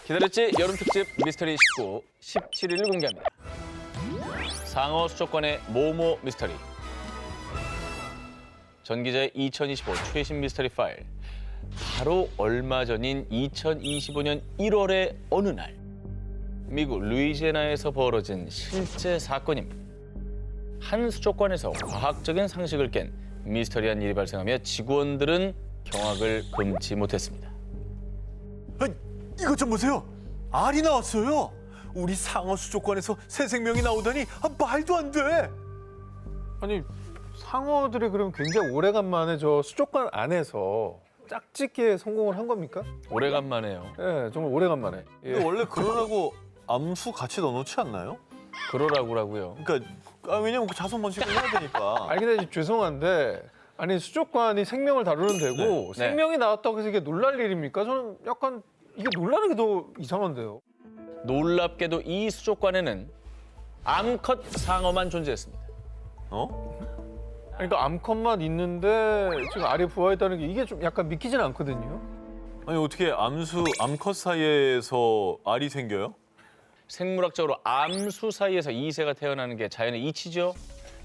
기다렸지? 여름 특집 미스터리 19, 17일을 공개합니다. 상어 수족관의 모모 미스터리. 전 기자의 2025 최신 미스터리 파일. 바로 얼마 전인 2025년 1월의 어느 날. 미국 루이지애나에서 벌어진 실제 사건입니다. 한 수족관에서 과학적인 상식을 깬 미스터리한 일이 발생하며 직원들은 경악을 금치 못했습니다. 이것 좀 보세요. 알이 나왔어요. 우리 상어 수족관에서 새 생명이 나오다니 말도 안 돼. 아니 상어들이 그럼 굉장히 오래간만에 저 수족관 안에서 짝짓기에 성공을 한 겁니까? 오래간만에요. 예, 정말 오래간만에. 예. 원래 그러라고 암수 같이 넣어놓지 않나요? 그러라고요. 그러니까 왜냐면 그 자손 번식을 해야 되니까. 아니 근데 죄송한데 아니 수족관이 생명을 다루는 데고 네. 생명이 나왔다고 해서 이게 놀랄 일입니까? 저는 약간 이게 놀라는 게 더 이상한데요. 놀랍게도 이 수족관에는 암컷 상어만 존재했습니다. 어? 아니 그러니까 암컷만 있는데 지금 알이 부화했다는 게 이게 좀 약간 믿기진 않거든요. 아니 어떻게 암컷 사이에서 알이 생겨요? 생물학적으로 암수 사이에서 이새가 태어나는 게 자연의 이치죠.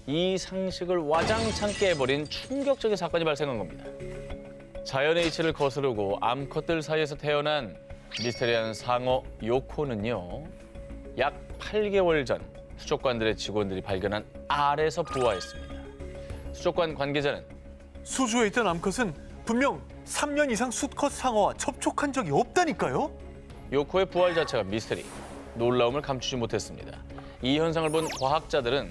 이 상식을 와장창 깨버린 충격적인 사건이 발생한 겁니다. 자연의 이치를 거스르고 암컷들 사이에서 태어난 미스테리한 상어 요코는요. 약 8개월 전 수족관들의 직원들이 발견한 알에서 부화했습니다. 수족관 관계자는 수조에 있던 암컷은 분명 3년 이상 수컷 상어와 접촉한 적이 없다니까요? 요코의 부활 자체가 미스테리, 놀라움을 감추지 못했습니다. 이 현상을 본 과학자들은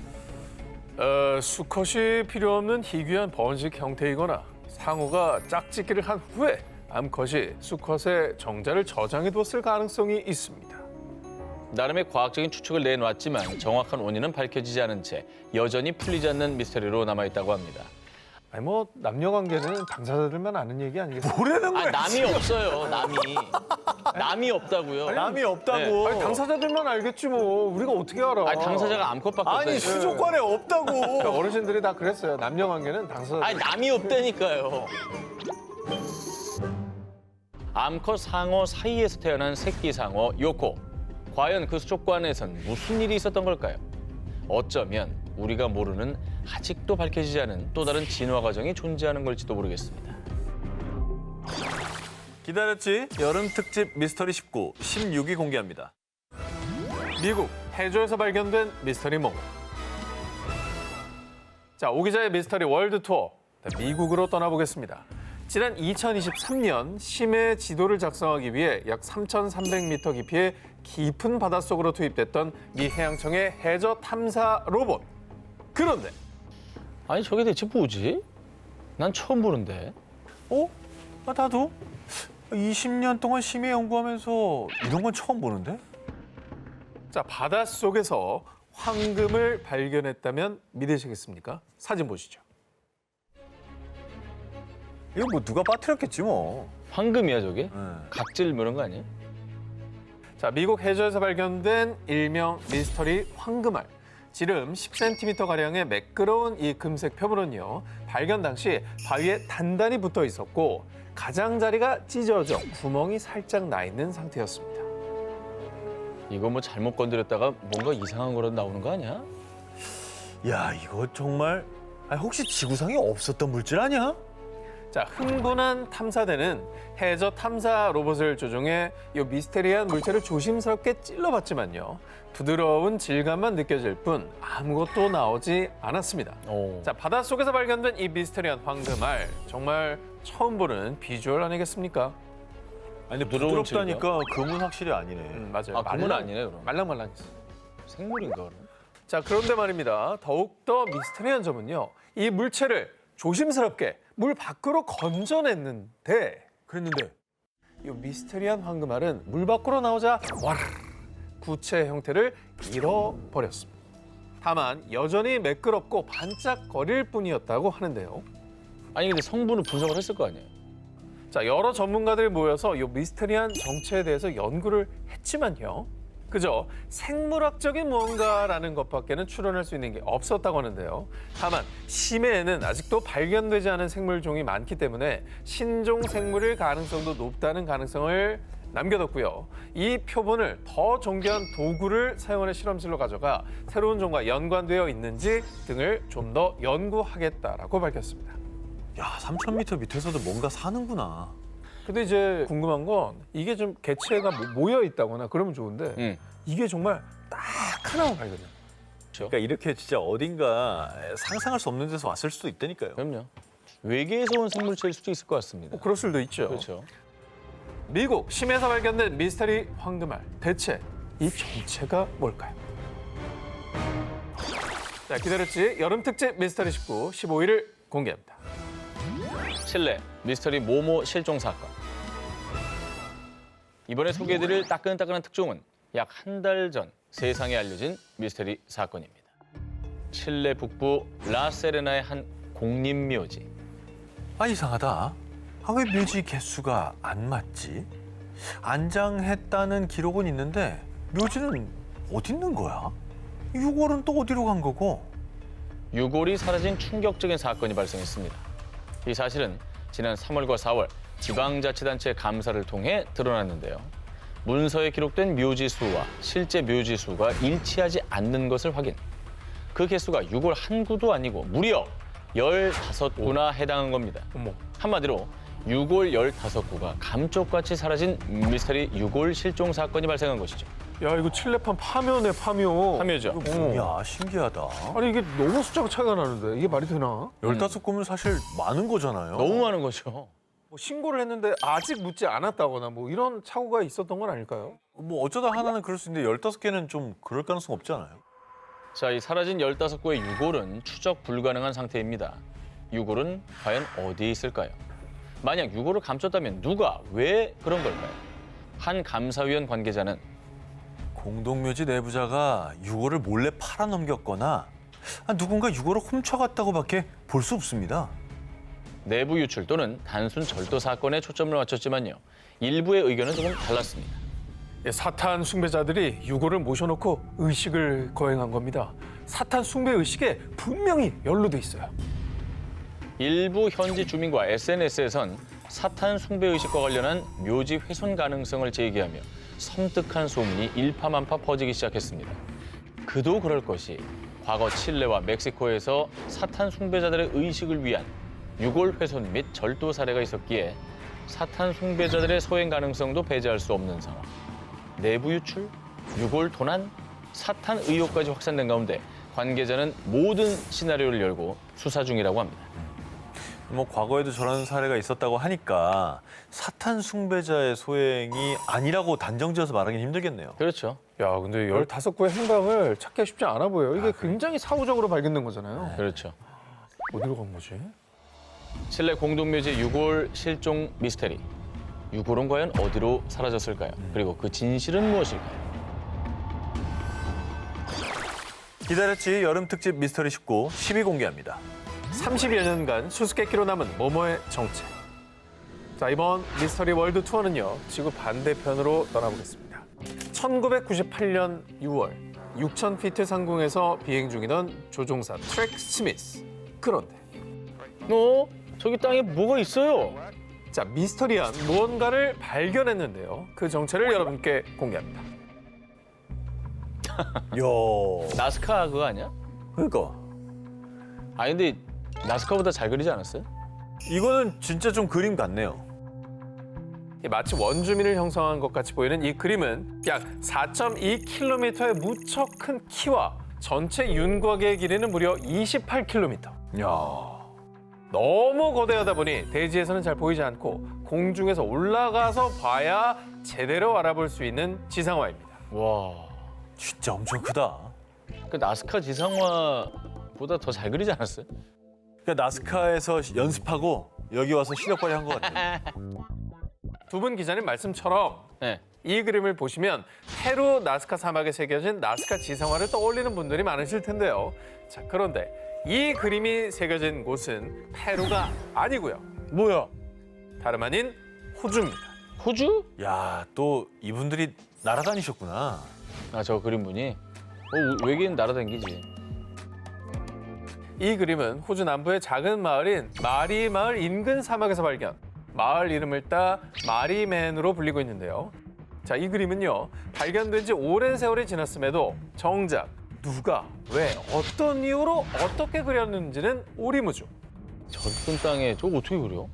수컷이 필요 없는 희귀한 번식 형태이거나 상어가 짝짓기를 한 후에 암컷이 수컷의 정자를 저장해두었을 가능성이 있습니다. 나름의 과학적인 추측을 내놓았지만 정확한 원인은 밝혀지지 않은 채 여전히 풀리지 않는 미스터리로 남아있다고 합니다. 아니 뭐 남녀 관계는 당사자들만 아는 얘기 아니겠어요? 뭐라는 거야? 남이 없어요, 남이 없다고요. 남이 없다고. 네. 아니 당사자들만 알겠지 뭐 우리가 어떻게 알아? 아니, 당사자가 암컷밖에 없다니까. 아니 수족관에 없다고. 그러니까 어르신들이 다 그랬어요. 남녀 관계는 당사자. 아니, 남이 없다니까요. 암컷 상어 사이에서 태어난 새끼 상어 요코. 과연 그 수족관에선 무슨 일이 있었던 걸까요? 어쩌면 우리가 모르는 아직도 밝혀지지 않은 또 다른 진화 과정이 존재하는 걸지도 모르겠습니다. 기다렸지? 여름 특집 미스터리 19, 16위 공개합니다. 미국 해저에서 발견된 미스터리 몽. 자, 오 기자의 미스터리 월드 투어. 미국으로 떠나보겠습니다. 지난 2023년 심해 지도를 작성하기 위해 약 3,300m 깊이의 깊은 바닷속으로 투입됐던 미 해양청의 해저 탐사 로봇. 그런데 아니, 저게 대체 뭐지? 난 처음 보는데. 나도 20년 동안 심해 연구하면서 이런 건 처음 보는데? 자, 바닷속에서 황금을 발견했다면 믿으시겠습니까? 사진 보시죠. 이거 뭐 누가 빠뜨렸겠지 뭐. 황금이야, 저게? 네. 각질 뭐 이런 거 아니에요? 자, 미국 해저에서 발견된 일명 미스터리 황금알. 지름 10cm가량의 매끄러운 이 금색 표면은요. 발견 당시 바위에 단단히 붙어 있었고 가장자리가 찢어져 구멍이 살짝 나 있는 상태였습니다. 이거 뭐 잘못 건드렸다가 뭔가 이상한 거라도 나오는 거 아니야? 야, 이거 정말 혹시 지구상에 없었던 물질 아니야? 자, 흥분한 탐사대는 해저 탐사 로봇을 조종해 이 미스테리한 물체를 조심스럽게 찔러봤지만요. 부드러운 질감만 느껴질 뿐 아무것도 나오지 않았습니다. 오. 자, 바닷속에서 발견된 이 미스테리한 황금알. 정말 처음 보는 비주얼 아니겠습니까? 아니, 부드러운 부드럽다니까 금은 확실히 아니네. 맞아요. 아, 금은 아니네, 그럼. 말랑말랑했어. 생물인가, 그럼? 자, 그런데 말입니다. 더욱더 미스테리한 점은요. 이 물체를 조심스럽게 물 밖으로 건져냈는데 그랬는데 이 미스테리한 황금알은 물 밖으로 나오자 와르르 구체 형태를 잃어버렸습니다. 다만 여전히 매끄럽고 반짝거릴 뿐이었다고 하는데요. 아니, 근데 성분을 분석을 했을 거 아니에요? 자, 여러 전문가들이 모여서 이 미스테리한 정체에 대해서 연구를 했지만요. 그저 생물학적인 무언가라는 것밖에는 추론할 수 있는 게 없었다고 하는데요. 다만 심해에는 아직도 발견되지 않은 생물종이 많기 때문에 신종 생물일 가능성도 높다는 가능성을 남겨뒀고요. 이 표본을 더 정교한 도구를 사용하는 실험실로 가져가 새로운 종과 연관되어 있는지 등을 좀 더 연구하겠다라고 밝혔습니다. 야, 3,000m 밑에서도 뭔가 사는구나. 근데 이제 궁금한 건 이게 좀 개체가 모여 있다거나 그러면 좋은데 이게 정말 딱 하나만 발견해요. 그러니까 이렇게 진짜 어딘가 상상할 수 없는 데서 왔을 수도 있다니까요. 그럼요. 외계에서 온 생물체일 수도 있을 것 같습니다. 그럴 수도 있죠. 그렇죠. 미국 심해에서 발견된 미스터리 황금알. 대체 이 정체가 뭘까요? 자, 기다렸지? 여름 특집 미스터리 19 15일을 공개합니다. 칠레 미스터리 모모 실종 사건. 이번에 소개해드릴 따끈따끈한 특종은 약 한 달 전 세상에 알려진 미스터리 사건입니다. 칠레 북부 라세레나의 한 공립묘지. 아, 이상하다. 아, 왜 묘지 개수가 안 맞지? 안장했다는 기록은 있는데 묘지는 어디 있는 거야? 유골은 또 어디로 간 거고? 유골이 사라진 충격적인 사건이 발생했습니다. 이 사실은 지난 3월과 4월 지방자치단체 감사를 통해 드러났는데요. 문서에 기록된 묘지 수와 실제 묘지 수가 일치하지 않는 것을 확인. 그 개수가 유골 한 구도 아니고 무려 15구나 해당한 겁니다. 어머. 한마디로 유골 15구가 감쪽같이 사라진 미스터리 유골 실종 사건이 발생한 것이죠. 야, 이거 칠레판 파묘네, 파묘. 파묘죠. 야, 신기하다. 아니, 이게 너무 숫자가 차이가 나는데 이게 말이 되나? 15꿈은 사실 많은 거잖아요. 너무 많은 거죠. 뭐 신고를 했는데 아직 묻지 않았다거나 뭐 이런 착오가 있었던 건 아닐까요? 뭐 어쩌다 하나는 그럴 수 있는데 15개는 좀 그럴 가능성 없잖아요. 자, 이 사라진 15구의 유골은 추적 불가능한 상태입니다. 유골은 과연 어디에 있을까요? 만약 유골을 감췄다면 누가, 왜 그런 걸까요? 한 감사위원 관계자는 공동묘지 내부자가 유골을 몰래 팔아넘겼거나 누군가 유골을 훔쳐갔다고밖에 볼 수 없습니다. 내부 유출 또는 단순 절도 사건에 초점을 맞췄지만요. 일부의 의견은 조금 달랐습니다. 예, 사탄 숭배자들이 유골을 모셔놓고 의식을 거행한 겁니다. 사탄 숭배 의식에 분명히 연루돼 있어요. 일부 현지 주민과 SNS에선 사탄 숭배 의식과 관련한 묘지 훼손 가능성을 제기하며 섬뜩한 소문이 일파만파 퍼지기 시작했습니다. 그도 그럴 것이 과거 칠레와 멕시코에서 사탄 숭배자들의 의식을 위한 유골 훼손 및 절도 사례가 있었기에 사탄 숭배자들의 소행 가능성도 배제할 수 없는 상황. 내부 유출, 유골 도난, 사탄 의혹까지 확산된 가운데 관계자는 모든 시나리오를 열고 수사 중이라고 합니다. 뭐 과거에도 저런 사례가 있었다고 하니까 사탄 숭배자의 소행이 아니라고 단정지어서 말하기는 힘들겠네요. 그렇죠. 야, 근데 15구의 행방을 찾기가 쉽지 않아 보여요. 이게 굉장히 사후적으로 발견된 거잖아요. 그렇죠. 어디로 간 거지? 칠레 공동묘지 유골 실종 미스테리. 유골은 과연 어디로 사라졌을까요? 그리고 그 진실은 무엇일까요? 기다렸지 여름 특집 미스터리 19 10위 공개합니다. 30여 년간 수수께끼로 남은 모모의 정체. 자, 이번 미스터리 월드 투어는요, 지구 반대편으로 떠나보겠습니다. 1998년 6월 6,000피트 상공에서 비행 중이던 조종사 트랙 스미스. 그런데 저기 땅에 뭐가 있어요? 자, 미스터리한 무언가를 발견했는데요. 그 정체를 여러분께 공개합니다. 야, 나스카 그거 아니야? 그러니까 아니 근데 나스카보다 잘 그리지 않았어요? 이거는 진짜 좀 그림 같네요. 마치 원주민을 형성한 것 같이 보이는 이 그림은 약 4.2km의 무척 큰 키와 전체 윤곽의 길이는 무려 28km. 야, 너무 거대하다 보니 대지에서는 잘 보이지 않고 공중에서 올라가서 봐야 제대로 알아볼 수 있는 지상화입니다. 와, 진짜 엄청 크다. 그 나스카 지상화보다 더 잘 그리지 않았어요? 그러니까 나스카에서 연습하고 여기 와서 시력 발휘한 것 같아요. 두 분 기자님 말씀처럼 네. 이 그림을 보시면 페루 나스카 사막에 새겨진 나스카 지상화를 떠올리는 분들이 많으실 텐데요. 자, 그런데 이 그림이 새겨진 곳은 페루가 아니고요. 뭐야? 다름 아닌 호주입니다. 호주? 야, 또 이분들이 날아다니셨구나. 아, 저 그린 분이? 외계인 날아다니지. 이 그림은 호주 남부의 작은 마을인 마리 마을 인근 사막에서 발견. 마을 이름을 따 마리맨으로 불리고 있는데요. 자, 이 그림은요. 발견된 지 오랜 세월이 지났음에도 정작 누가, 왜, 어떤 이유로 어떻게 그렸는지는 오리무중. 젖은 땅에 저거 어떻게 그려?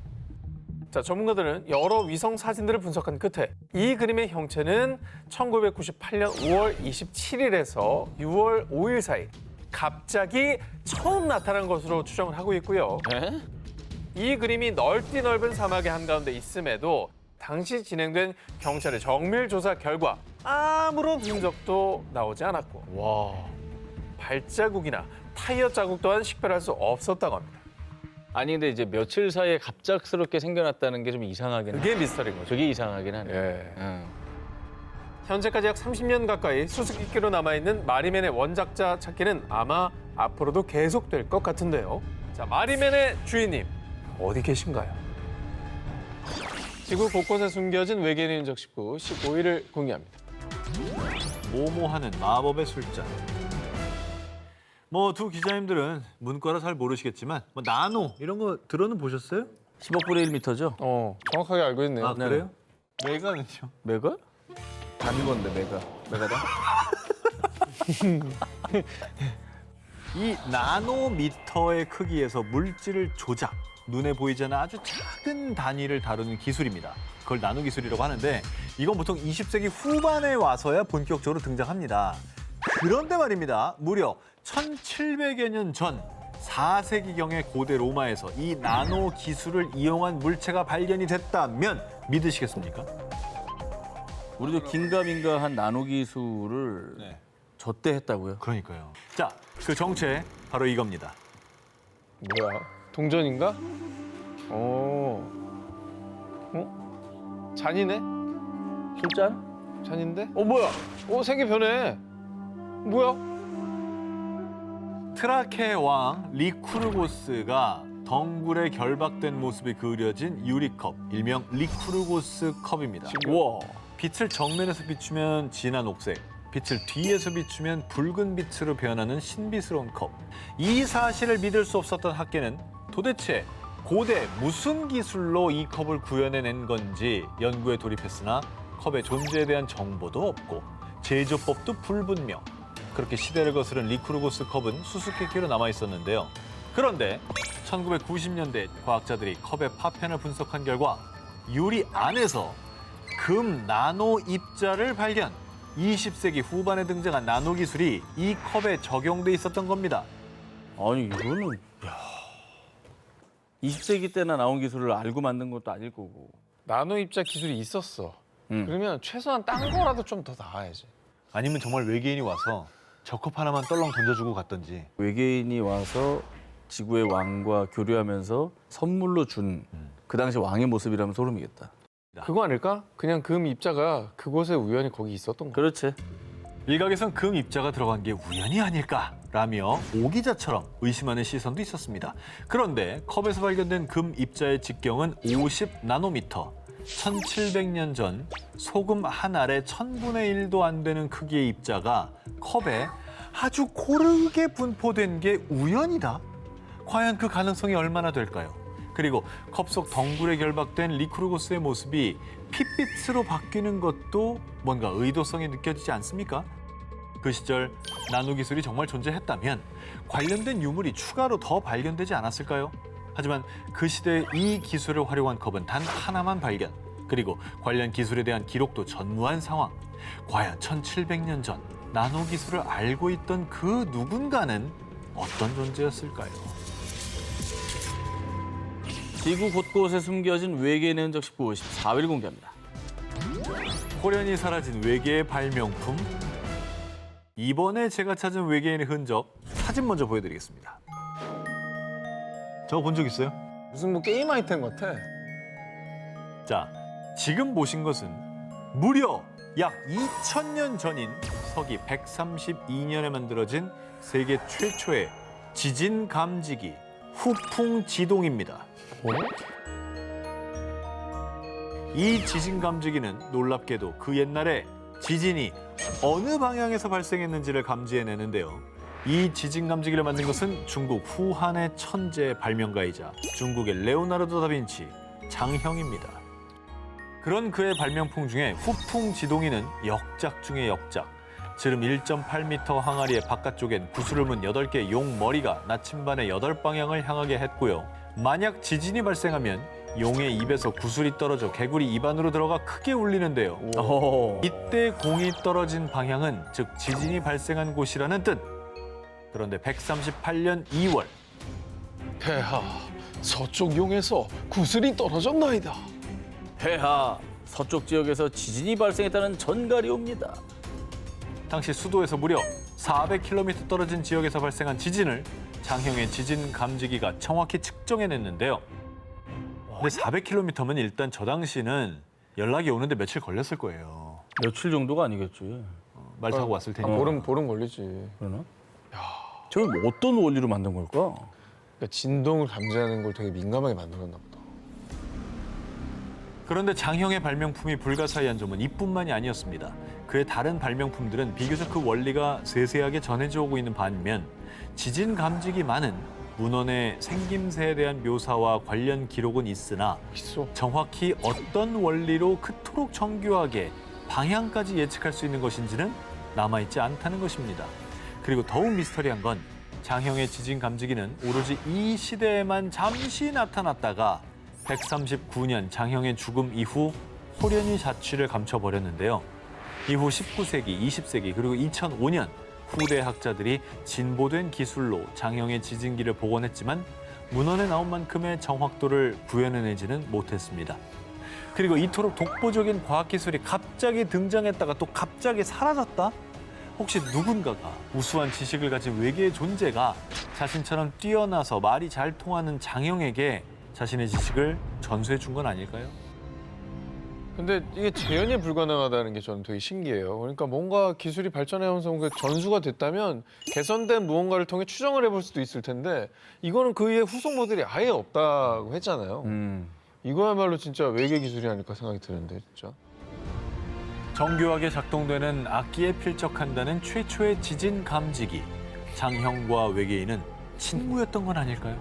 자, 전문가들은 여러 위성 사진들을 분석한 끝에 이 그림의 형체는 1998년 5월 27일에서 6월 5일 사이 갑자기 처음 나타난 것으로 추정을 하고 있고요. 에? 이 그림이 넓디 넓은 사막의 한가운데 있음에도 당시 진행된 경찰의 정밀 조사 결과 아무런 흔적도 나오지 않았고 와. 발자국이나 타이어 자국 또한 식별할 수 없었다고 합니다. 아니 근데 이제 며칠 사이에 갑작스럽게 생겨났다는 게 좀 이상하긴 그게 미스터리인 거죠. 저게 이상하긴 하네. 예. 응. 현재까지 약 30년 가까이 수수께끼로 남아있는 마리맨의 원작자 찾기는 아마 앞으로도 계속될 것 같은데요. 자, 마리맨의 주인님, 어디 계신가요? 지구 곳곳에 숨겨진 외계인의 흔적 19, 15일을 공개합니다. 모모하는 마법의 술잔. 뭐 두 기자님들은 문과라 잘 모르시겠지만 뭐 나노 이런 거 들어는 보셨어요? 10억분의 1m죠? 정확하게 알고 있네요. 아 그래요? 메가는요? 메가? 단 건데 메가. 메가다? 이 나노미터의 크기에서 물질을 조작, 눈에 보이지 않는 아주 작은 단위를 다루는 기술입니다. 그걸 나노 기술이라고 하는데 이건 보통 20세기 후반에 와서야 본격적으로 등장합니다. 그런데 말입니다. 무려 1700여 년 전 4세기경의 고대 로마에서 이 나노 기술을 이용한 물체가 발견이 됐다면 믿으시겠습니까? 우리도 긴가민가한 나노 기술을 네. 저 때 했다고요? 그러니까요. 자, 그 정체 바로 이겁니다. 뭐야? 동전인가? 잔이네? 술잔? 잔인데? 뭐야? 색이 변해. 뭐야? 트라케의 왕 리쿠르고스가 덩굴에 결박된 모습이 그려진 유리컵, 일명 리쿠르고스 컵입니다. 우와. 빛을 정면에서 비추면 진한 옥색, 빛을 뒤에서 비추면 붉은 빛으로 변하는 신비스러운 컵. 이 사실을 믿을 수 없었던 학계는 도대체 고대 무슨 기술로 이 컵을 구현해낸 건지 연구에 돌입했으나 컵의 존재에 대한 정보도 없고 제조법도 불분명. 그렇게 시대를 거스른 리쿠르고스 컵은 수수께끼로 남아 있었는데요. 그런데 1990년대 과학자들이 컵의 파편을 분석한 결과 유리 안에서 금 나노 입자를 발견. 20세기 후반에 등장한 나노 기술이 이 컵에 적용돼 있었던 겁니다. 아니 이거는 야. 20세기 때나 나온 기술을 알고 만든 것도 아닐 거고. 나노 입자 기술이 있었어. 응. 그러면 최소한 딴 거라도 좀 더 나와야지. 아니면 정말 외계인이 와서 저 컵 하나만 떨렁 던져주고 갔던지. 외계인이 와서 지구의 왕과 교류하면서 선물로 준 그 당시 왕의 모습이라면 소름이겠다. 그거 아닐까? 그냥 금 입자가 그곳에 우연히 거기 있었던 거. 그렇지. 일각에선 금 입자가 들어간 게 우연이 아닐까라며 오기자처럼 의심하는 시선도 있었습니다. 그런데 컵에서 발견된 금 입자의 직경은 50 나노미터. 1700년 전 소금 한 알의 1000분의 1도 안 되는 크기의 입자가 컵에 아주 고르게 분포된 게 우연이다? 과연 그 가능성이 얼마나 될까요? 그리고 컵 속 덩굴에 결박된 리쿠르고스의 모습이 핏빛으로 바뀌는 것도 뭔가 의도성이 느껴지지 않습니까? 그 시절 나노 기술이 정말 존재했다면 관련된 유물이 추가로 더 발견되지 않았을까요? 하지만 그 시대에 이 기술을 활용한 컵은 단 하나만 발견. 그리고 관련 기술에 대한 기록도 전무한 상황. 과연 1700년 전 나노 기술을 알고 있던 그 누군가는 어떤 존재였을까요? 지구 곳곳에 숨겨진 외계인의 흔적 19, 14일 공개합니다. 호련히 사라진 외계의 발명품. 이번에 제가 찾은 외계인의 흔적 사진 먼저 보여드리겠습니다. 저거 본 적 있어요? 무슨 뭐 게임 아이템 같아. 자, 지금 보신 것은 무려 약 2000년 전인 서기 132년에 만들어진 세계 최초의 지진 감지기 후풍 지동입니다. 이 지진 감지기는 놀랍게도 그 옛날에 지진이 어느 방향에서 발생했는지를 감지해내는데요. 이 지진 감지기를 만든 것은 중국 후한의 천재 발명가이자 중국의 레오나르도 다빈치, 장형입니다. 그런 그의 발명품 중에 후풍 지동이는 역작 중의 역작. 지름 1.8m 항아리의 바깥쪽엔 구슬을 문 8개의 용 머리가 나침반의 8방향을 향하게 했고요. 만약 지진이 발생하면 용의 입에서 구슬이 떨어져 개구리 입 안으로 들어가 크게 울리는데요. 이때 공이 떨어진 방향은 즉 지진이 발생한 곳이라는 뜻. 그런데 138년 2월 폐하, 서쪽 용에서 구슬이 떨어졌나이다. 폐하, 서쪽 지역에서 지진이 발생했다는 전갈이 옵니다. 당시 수도에서 무려 400km 떨어진 지역에서 발생한 지진을 장형의 지진 감지기가 정확히 측정해냈는데요. 근데 400km면 일단 저 당시는 연락이 오는데 며칠 걸렸을 거예요. 며칠 정도가 아니겠지. 말 타고 왔을 테니까. 보름 걸리지. 그러나? 저는 뭐 어떤 원리로 만든 걸까? 그러니까 진동을 감지하는 걸 되게 민감하게 만들었나 보다. 그런데 장형의 발명품이 불가사의한 점은 이뿐만이 아니었습니다. 그의 다른 발명품들은 비교적 그 원리가 세세하게 전해져 오고 있는 반면 지진 감지기만은 문헌의 생김새에 대한 묘사와 관련 기록은 있으나 있어. 정확히 어떤 원리로 그토록 정교하게 방향까지 예측할 수 있는 것인지는 남아있지 않다는 것입니다. 그리고 더욱 미스터리한 건 장형의 지진 감지기는 오로지 이 시대에만 잠시 나타났다가 139년 장형의 죽음 이후 호련히 자취를 감춰버렸는데요. 이후 19세기, 20세기 그리고 2005년 후대 학자들이 진보된 기술로 장형의 지진기를 복원했지만 문헌에 나온 만큼의 정확도를 구현해내지는 못했습니다. 그리고 이토록 독보적인 과학기술이 갑자기 등장했다가 또 갑자기 사라졌다? 혹시 누군가가 우수한 지식을 가진 외계의 존재가 자신처럼 뛰어나서 말이 잘 통하는 장형에게 자신의 지식을 전수해 준 건 아닐까요? 근데 이게 재현이 불가능하다는 게 저는 되게 신기해요. 그러니까 뭔가 기술이 발전해오면서 뭔가 전수가 됐다면 개선된 무언가를 통해 추정을 해볼 수도 있을 텐데 이거는 그의 후속 모델이 아예 없다고 했잖아요. 이거야말로 진짜 외계 기술이 아닐까 생각이 드는데 진짜. 정교하게 작동되는 악기에 필적한다는 최초의 지진 감지기. 장형과 외계인은 친구였던 건 아닐까요?